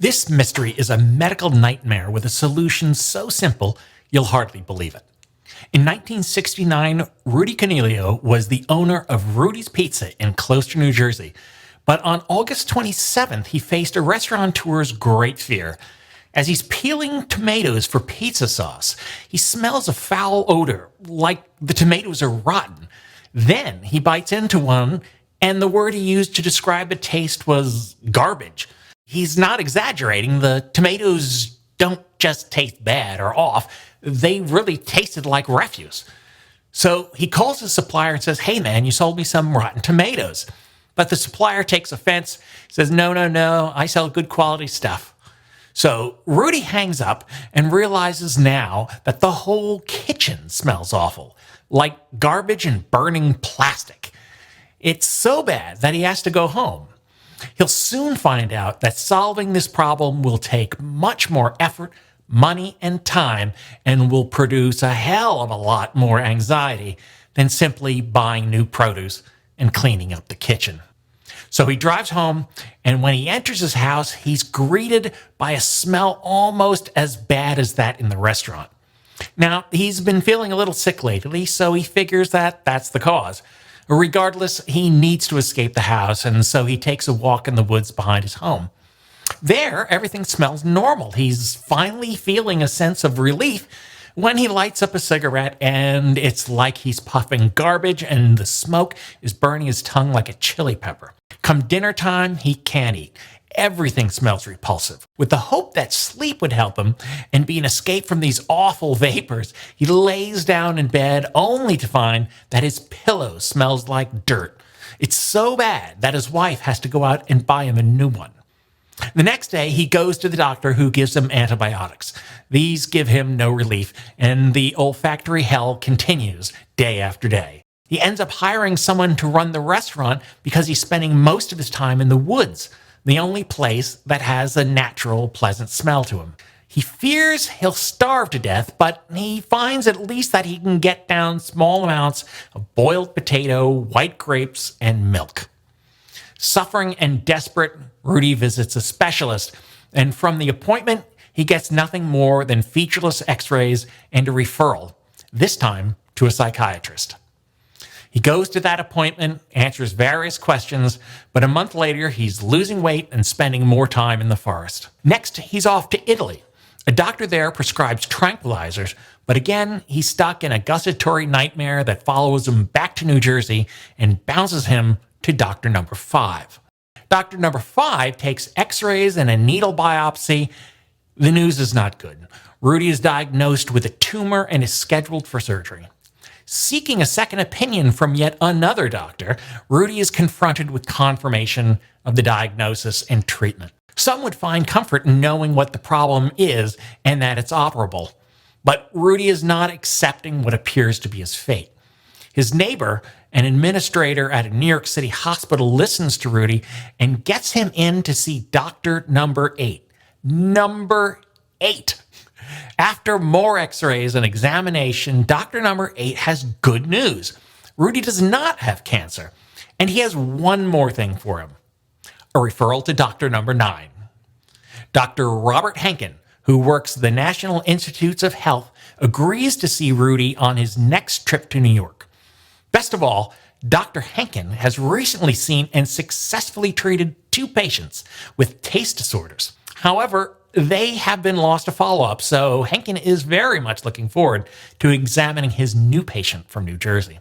This mystery is a medical nightmare with a solution so simple you'll hardly believe it. In 1969, Rudy Coniglio was the owner of Rudy's Pizza in Closter, New Jersey. But on August 27th, he faced a restaurateur's great fear. As he's peeling tomatoes for pizza sauce, he smells a foul odor, like the tomatoes are rotten. Then he bites into one, and the word he used to describe the taste was garbage. He's not exaggerating. The tomatoes don't just taste bad or off. They really tasted like refuse. So he calls his supplier and says, "Hey man, you sold me some rotten tomatoes." But the supplier takes offense, says, No, I sell good quality stuff. So Rudy hangs up and realizes now that the whole kitchen smells awful, like garbage and burning plastic. It's so bad that he has to go home. He'll soon find out that solving this problem will take much more effort, money, and time, and will produce a hell of a lot more anxiety than simply buying new produce and cleaning up the kitchen. So he drives home, and when he enters his house, he's greeted by a smell almost as bad as that in the restaurant. Now, he's been feeling a little sick lately, so he figures that that's the cause. Regardless, he needs to escape the house, and so he takes a walk in the woods behind his home. There, everything smells normal. He's finally feeling a sense of relief when he lights up a cigarette, and it's like he's puffing garbage, and the smoke is burning his tongue like a chili pepper. Come dinner time, he can't eat. Everything smells repulsive. With the hope that sleep would help him and be an escape from these awful vapors, he lays down in bed only to find that his pillow smells like dirt. It's so bad that his wife has to go out and buy him a new one. The next day, he goes to the doctor, who gives him antibiotics. These give him no relief, and the olfactory hell continues day after day. He ends up hiring someone to run the restaurant because he's spending most of his time in the woods, the only place that has a natural, pleasant smell to him. He fears he'll starve to death, but he finds at least that he can get down small amounts of boiled potato, white grapes, and milk. Suffering and desperate, Rudy visits a specialist, and from the appointment, he gets nothing more than featureless x-rays and a referral, this time to a psychiatrist. He goes to that appointment, answers various questions, but a month later, he's losing weight and spending more time in the forest. Next, he's off to Italy. A doctor there prescribes tranquilizers, but again, he's stuck in a gustatory nightmare that follows him back to New Jersey and bounces him to Doctor Number 5. Doctor Number 5 takes x-rays and a needle biopsy. The news is not good. Rudy is diagnosed with a tumor and is scheduled for surgery. Seeking a second opinion from yet another doctor, Rudy is confronted with confirmation of the diagnosis and treatment. Some would find comfort in knowing what the problem is and that it's operable. But Rudy is not accepting what appears to be his fate. His neighbor, an administrator at a New York City hospital, listens to Rudy and gets him in to see Doctor Number 8. Number 8. After more x-rays and examination, Doctor Number 8 has good news. Rudy does not have cancer, and he has one more thing for him: a referral to Doctor Number 9. Dr. Robert Henkin, who works at the National Institutes of Health, agrees to see Rudy on his next trip to New York. Best of all, Dr. Henkin has recently seen and successfully treated 2 patients with taste disorders. However, they have been lost to follow-up, so Henkin is very much looking forward to examining his new patient from New Jersey.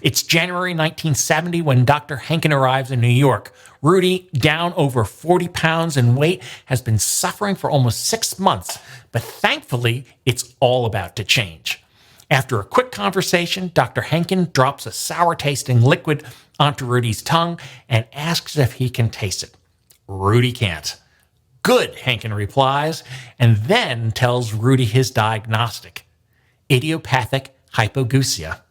It's January 1970 when Dr. Henkin arrives in New York. Rudy, down over 40 pounds in weight, has been suffering for almost 6 months, but thankfully, it's all about to change. After a quick conversation, Dr. Henkin drops a sour-tasting liquid onto Rudy's tongue and asks if he can taste it. Rudy can't. "Good," Henkin replies, and then tells Rudy his diagnostic: idiopathic hypogeusia.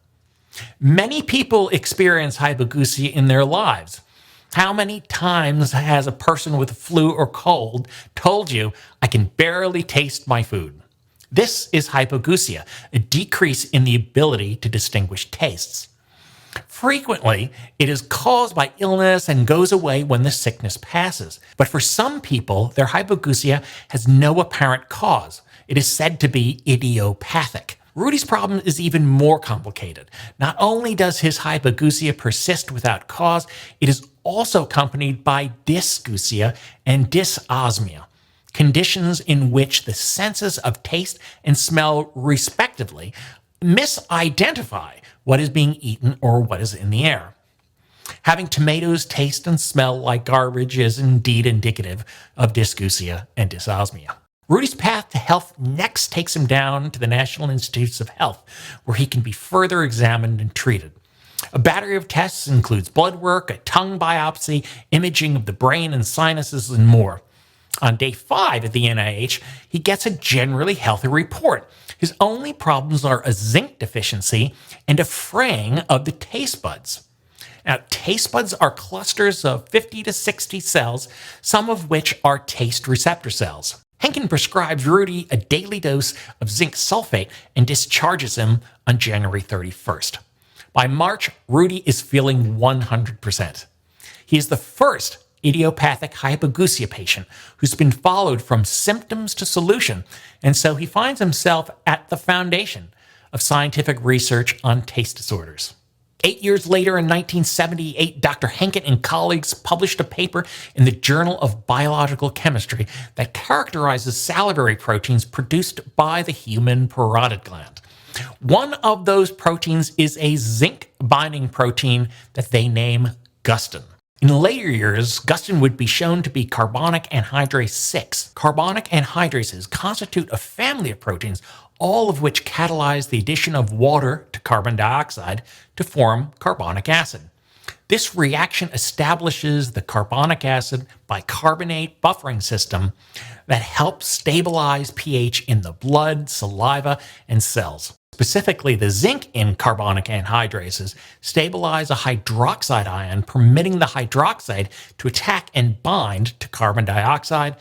Many people experience hypogeusia in their lives. How many times has a person with a flu or cold told you, "I can barely taste my food"? This is hypogeusia, a decrease in the ability to distinguish tastes. Frequently, it is caused by illness and goes away when the sickness passes. But for some people, their hypogeusia has no apparent cause. It is said to be idiopathic. Rudy's problem is even more complicated. Not only does his hypogeusia persist without cause, it is also accompanied by dysgeusia and dysosmia, conditions in which the senses of taste and smell, respectively, misidentify what is being eaten or what is in the air. Having tomatoes taste and smell like garbage is indeed indicative of dysgeusia and dysosmia. Rudy's path to health next takes him down to the National Institutes of Health, where he can be further examined and treated. A battery of tests includes blood work, a tongue biopsy, imaging of the brain and sinuses, and more. On day 5 at the NIH, he gets a generally healthy report. His only problems are a zinc deficiency and a fraying of the taste buds. Now, taste buds are clusters of 50 to 60 cells, some of which are taste receptor cells. Henkin prescribes Rudy a daily dose of zinc sulfate and discharges him on January 31st. By March, Rudy is feeling 100%. He is the first idiopathic hypogeusia patient who's been followed from symptoms to solution, and so he finds himself at the foundation of scientific research on taste disorders. 8 years later, in 1978, Dr. Henkin and colleagues published a paper in the Journal of Biological Chemistry that characterizes salivary proteins produced by the human parotid gland. One of those proteins is a zinc-binding protein that they name gustin. In later years, gustin would be shown to be carbonic anhydrase 6. Carbonic anhydrases constitute a family of proteins, all of which catalyze the addition of water to carbon dioxide to form carbonic acid. This reaction establishes the carbonic acid bicarbonate buffering system that helps stabilize pH in the blood, saliva, and cells. Specifically, the zinc in carbonic anhydrases stabilize a hydroxide ion, permitting the hydroxide to attack and bind to carbon dioxide,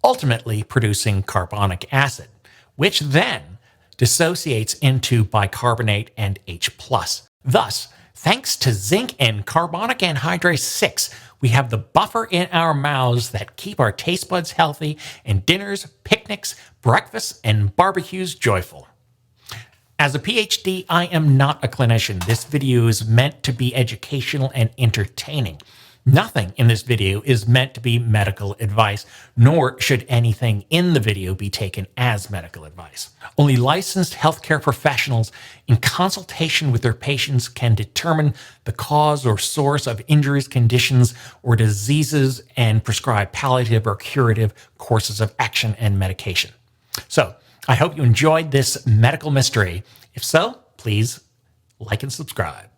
ultimately producing carbonic acid, which then dissociates into bicarbonate and H+. Thus, thanks to zinc and carbonic anhydrase 6, we have the buffer in our mouths that keep our taste buds healthy and dinners, picnics, breakfasts, and barbecues joyful. As a PhD, I am not a clinician. This video is meant to be educational and entertaining. Nothing in this video is meant to be medical advice, nor should anything in the video be taken as medical advice. Only licensed healthcare professionals in consultation with their patients can determine the cause or source of injuries, conditions, or diseases and prescribe palliative or curative courses of action and medication. So, I hope you enjoyed this medical mystery. If so, please like and subscribe.